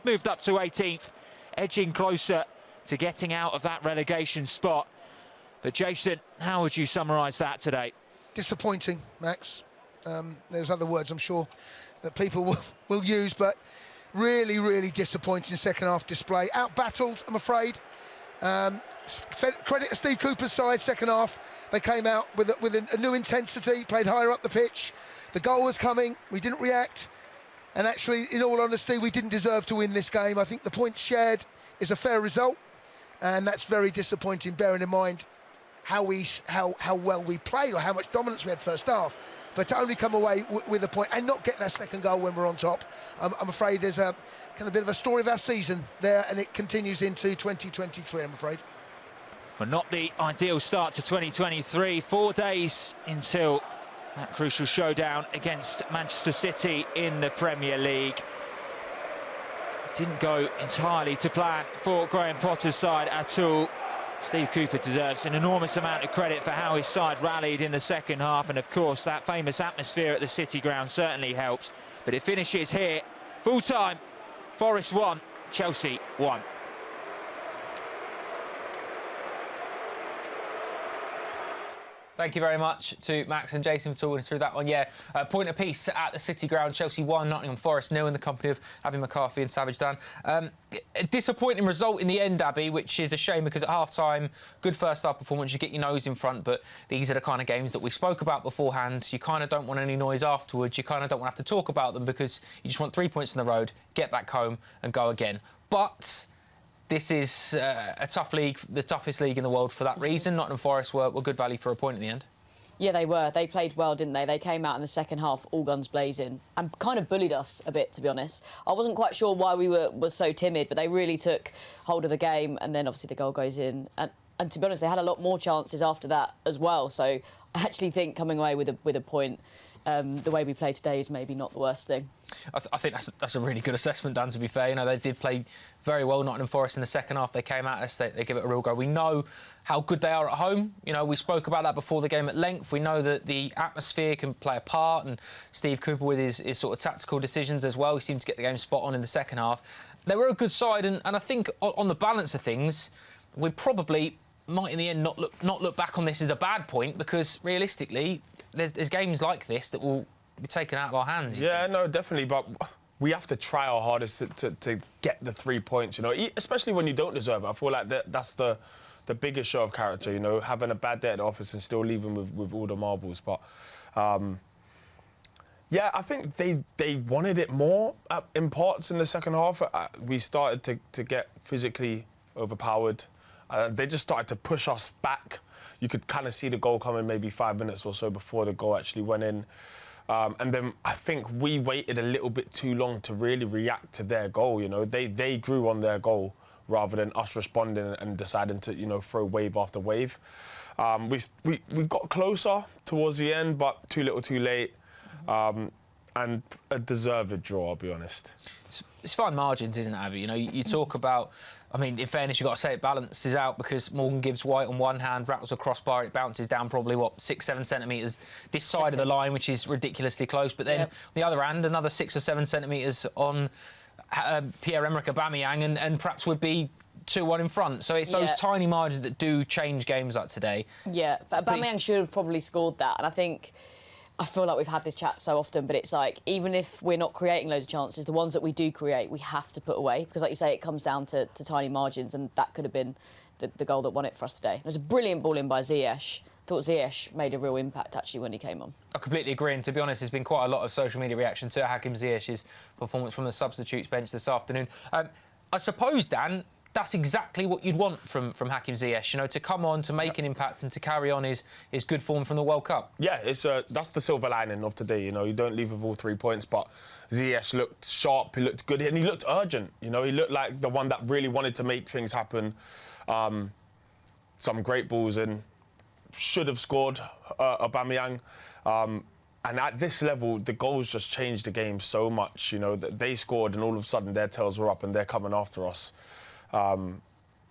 They've moved up to 18th, edging closer to getting out of that relegation spot. But Jason, how would you summarise that today? Disappointing, Max. There's other words I'm sure that people will use, but really, really disappointing second half display. Out-battled, I'm afraid. Credit to Steve Cooper's side, second half. They came out with a new intensity, played higher up the pitch. The goal was coming, we didn't react. And actually, in all honesty, we didn't deserve to win this game. I think the points shared is a fair result, and that's very disappointing, bearing in mind how well we played or how much dominance we had first half. But to only come away with a point and not get that second goal when we're on top, I'm afraid there's a kind of bit of a story of our season there, and it continues into 2023, I'm afraid. Well, not the ideal start to 2023. 4 days until that crucial showdown against Manchester City in the Premier League. Didn't go entirely to plan for Graham Potter's side at all. Steve Cooper deserves an enormous amount of credit for how his side rallied in the second half, and of course that famous atmosphere at the City ground certainly helped. But it finishes here, full-time, Forest 1, Chelsea 1. Thank you very much to Max and Jason for talking us through that one. Yeah, point apiece at the City ground. Chelsea 1, Nottingham Forest 0 in the company of Abby McCarthy and Savage Dan. A disappointing result in the end, Abby, which is a shame because at half-time, good first-half performance, you get your nose in front, but these are the kind of games that we spoke about beforehand. You kind of don't want any noise afterwards. You kind of don't want to have to talk about them because you just want 3 points on the road, get back home and go again. But this is a tough league, the toughest league in the world for that reason. Nottingham Forest were good value for a point in the end. Yeah, they were. They played well, didn't they? They came out in the second half, all guns blazing, and kind of bullied us a bit, to be honest. I wasn't quite sure why we were so timid, but they really took hold of the game, and then obviously the goal goes in. And to be honest, they had a lot more chances after that as well. So I actually think coming away with a point, the way we played today is maybe not the worst thing. I think that's a really good assessment, Dan, to be fair. You know, they did play very well, Nottingham Forest, in the second half. They came at us, they give it a real go. We know how good they are at home. You know, we spoke about that before the game at length. We know that the atmosphere can play a part, and Steve Cooper with his sort of tactical decisions as well. He seemed to get the game spot on in the second half. They were a good side, and I think on the balance of things, we probably might in the end not look back on this as a bad point, because realistically, there's games like this that will be taken out of our hands. Yeah, no, definitely, but we have to try our hardest to get the 3 points, you know, especially when you don't deserve it. I feel like that's the biggest show of character, you know, having a bad day at the office and still leaving with all the marbles. But yeah, I think they wanted it more in parts in the second half. We started to get physically overpowered. They just started to push us back. You could kind of see the goal coming maybe 5 minutes or so before the goal actually went in. And then I think we waited a little bit too long to really react to their goal, you know. They grew on their goal rather than us responding and deciding to, you know, throw wave after wave. We got closer towards the end, but too little too late. And a deserved draw, I'll be honest. It's fine margins, isn't it, Abby? You know, you talk about, I mean, in fairness, you've got to say it balances out, because Morgan Gibbs-White on one hand rattles a crossbar, it bounces down probably, what, 6-7 centimetres this side of the line, which is ridiculously close. But then on the other hand, another 6 or 7 centimetres on Pierre-Emerick Aubameyang, and perhaps would be 2-1 in front. So it's those tiny margins that do change games like today. Yeah, but Aubameyang should have probably scored that, and I feel like we've had this chat so often, but it's like, even if we're not creating loads of chances, the ones that we do create, we have to put away. Because like you say, it comes down to tiny margins, and that could have been the goal that won it for us today. It was a brilliant ball in by Ziyech. Thought Ziyech made a real impact, actually, when he came on. I completely agree, and to be honest, there's been quite a lot of social media reaction to Hakim Ziyech's performance from the substitutes bench this afternoon. I suppose, Dan, that's exactly what you'd want from Hakim Ziyech, you know, to come on, to make an impact and to carry on his good form from the World Cup. Yeah, that's the silver lining of today, you know. You don't leave with all 3 points, but Ziyech looked sharp, he looked good, and he looked urgent, you know. He looked like the one that really wanted to make things happen. Some great balls in, should have scored Aubameyang. And at this level, the goals just changed the game so much, you know, that they scored and all of a sudden their tails were up and they're coming after us.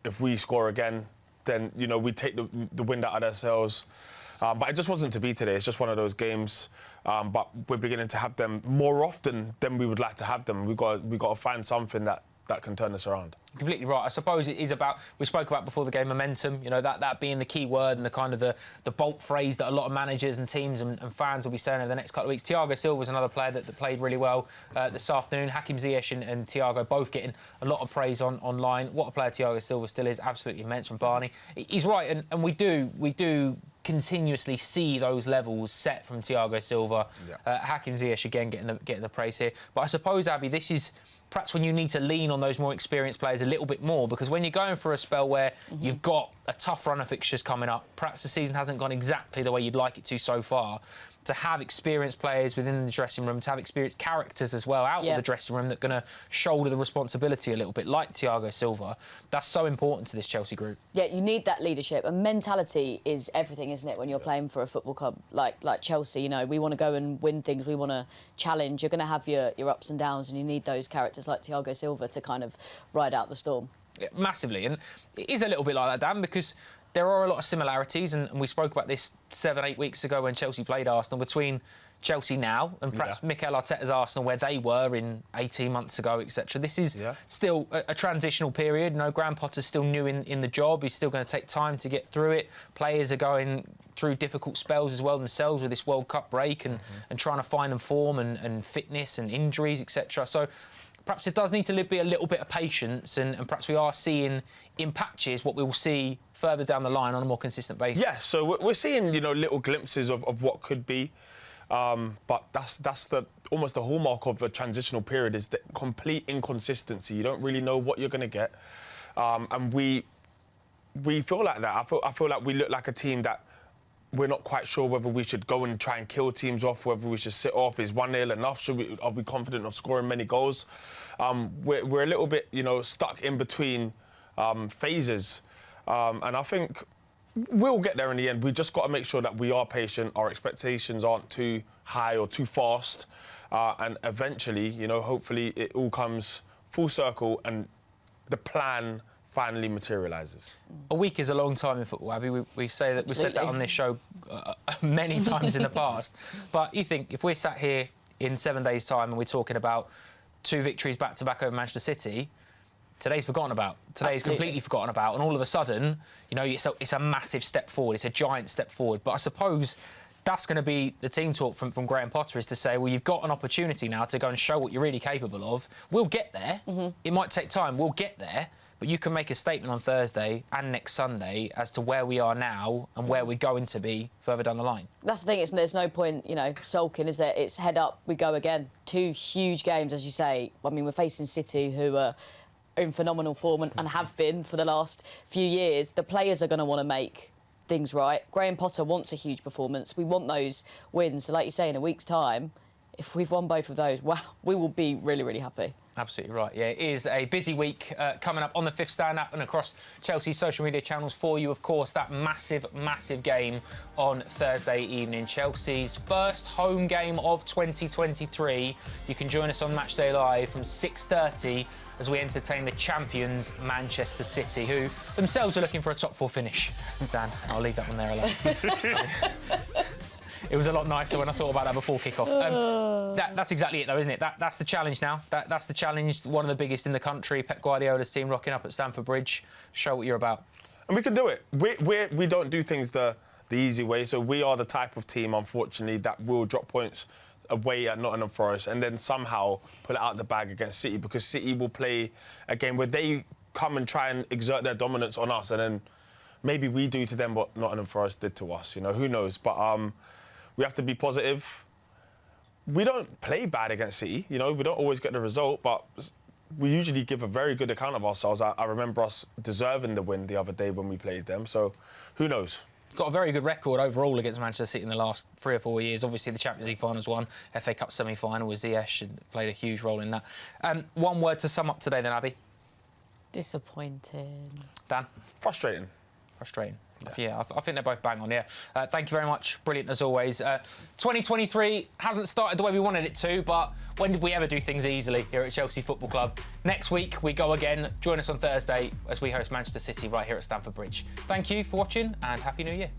If we score again, then, you know, we take the wind out of their sails. But it just wasn't to be today. It's just one of those games. But we're beginning to have them more often than we would like to have them. We've got to find something that that can turn this around. Completely right. I suppose it is about, we spoke about before the game, momentum, you know, that being the key word and the kind of the bolt phrase that a lot of managers and teams and fans will be saying over the next couple of weeks. Thiago Silva was another player that played really well this afternoon. Hakim Ziyech and Thiago both getting a lot of praise online. What a player Thiago Silva still is, absolutely immense from Barney. He's right, and we do continuously see those levels set from Thiago Silva. Yeah. Hakim Ziyech again getting the praise here. But I suppose, Abby, this is perhaps when you need to lean on those more experienced players a little bit more, because when you're going for a spell where you've got a tough run of fixtures coming up, perhaps the season hasn't gone exactly the way you'd like it to so far, to have experienced players within the dressing room, to have experienced characters as well out of the dressing room that are going to shoulder the responsibility a little bit, like Thiago Silva, that's so important to this Chelsea group. Yeah, you need that leadership, and mentality is everything, isn't it, when you're playing for a football club like Chelsea. You know, we want to go and win things, we want to challenge. You're going to have your ups and downs, and you need those characters like Thiago Silva to kind of ride out the storm. Yeah, massively, and it is a little bit like that, Dan, because there are a lot of similarities, and we spoke about this 7-8 weeks ago when Chelsea played Arsenal, between Chelsea now and perhaps Mikel Arteta's Arsenal, where they were in 18 months ago, etc. This is still a transitional period. You know, Graham Potter's still new in the job. He's still going to take time to get through it. Players are going through difficult spells as well themselves with this World Cup break and trying to find them form and fitness and injuries, etc. So perhaps it does need to be a little bit of patience, and perhaps we are seeing in patches what we will see further down the line on a more consistent basis. Yeah, so we're seeing, you know, little glimpses of what could be, but that's almost the hallmark of a transitional period, is the complete inconsistency. You don't really know what you're going to get, and we feel like that. I feel like we look like a team that we're not quite sure whether we should go and try and kill teams off, whether we should sit off. Is 1-0 enough? Are we confident of scoring many goals? We're a little bit, you know, stuck in between phases, and I think we'll get there in the end. We just got to make sure that we are patient, our expectations aren't too high or too fast, and eventually, you know, hopefully it all comes full circle and the plan finally materialises. A week is a long time in football, Abby. We say that. We've said that on this show many times in the past. But you think, if we're sat here in 7 days' time and we're talking about 2 victories back-to-back over Manchester City, today's forgotten about. Today's completely forgotten about. And all of a sudden, you know, it's a massive step forward. It's a giant step forward. But I suppose that's going to be the team talk from Graham Potter, is to say, well, you've got an opportunity now to go and show what you're really capable of. We'll get there. It might take time. We'll get there. But you can make a statement on Thursday and next Sunday as to where we are now and where we're going to be further down the line. That's the thing, there's no point, you know, sulking, is there? It's head up, we go again. 2 huge games, as you say. I mean, we're facing City, who are in phenomenal form and have been for the last few years. The players are going to want to make things right. Graham Potter wants a huge performance. We want those wins. So like you say, in a week's time, if we've won both of those, wow, we will be really, really happy. Absolutely right. Yeah, it is a busy week coming up on the Fifth Stand app and across Chelsea's social media channels for you. Of course, that massive, massive game on Thursday evening. Chelsea's first home game of 2023. You can join us on Matchday Live from 6:30 as we entertain the champions, Manchester City, who themselves are looking for a top 4 finish. Dan, I'll leave that one there alone. It was a lot nicer when I thought about that before kick-off. That's exactly it, though, isn't it? That's the challenge now. That's the challenge, one of the biggest in the country. Pep Guardiola's team rocking up at Stamford Bridge. Show what you're about. And we can do it. We don't do things the easy way, so we are the type of team, unfortunately, that will drop points away at Nottingham Forest and then somehow pull it out the bag against City, because City will play a game where they come and try and exert their dominance on us, and then maybe we do to them what Nottingham Forest did to us. You know, who knows? But we have to be positive. We don't play bad against City, you know, we don't always get the result, but we usually give a very good account of ourselves. I remember us deserving the win the other day when we played them, so who knows? It's got a very good record overall against Manchester City in the last 3 or 4 years. Obviously, the Champions League finals won, FA Cup semi-final with Ziyech, and played a huge role in that. One word to sum up today then, Abby? Disappointing. Dan? Frustrating. Frustrating. Yeah, I think they're both bang on, yeah. Thank you very much. Brilliant, as always. 2023 hasn't started the way we wanted it to, but when did we ever do things easily here at Chelsea Football Club? Next week, we go again. Join us on Thursday as we host Manchester City right here at Stamford Bridge. Thank you for watching, and Happy New Year.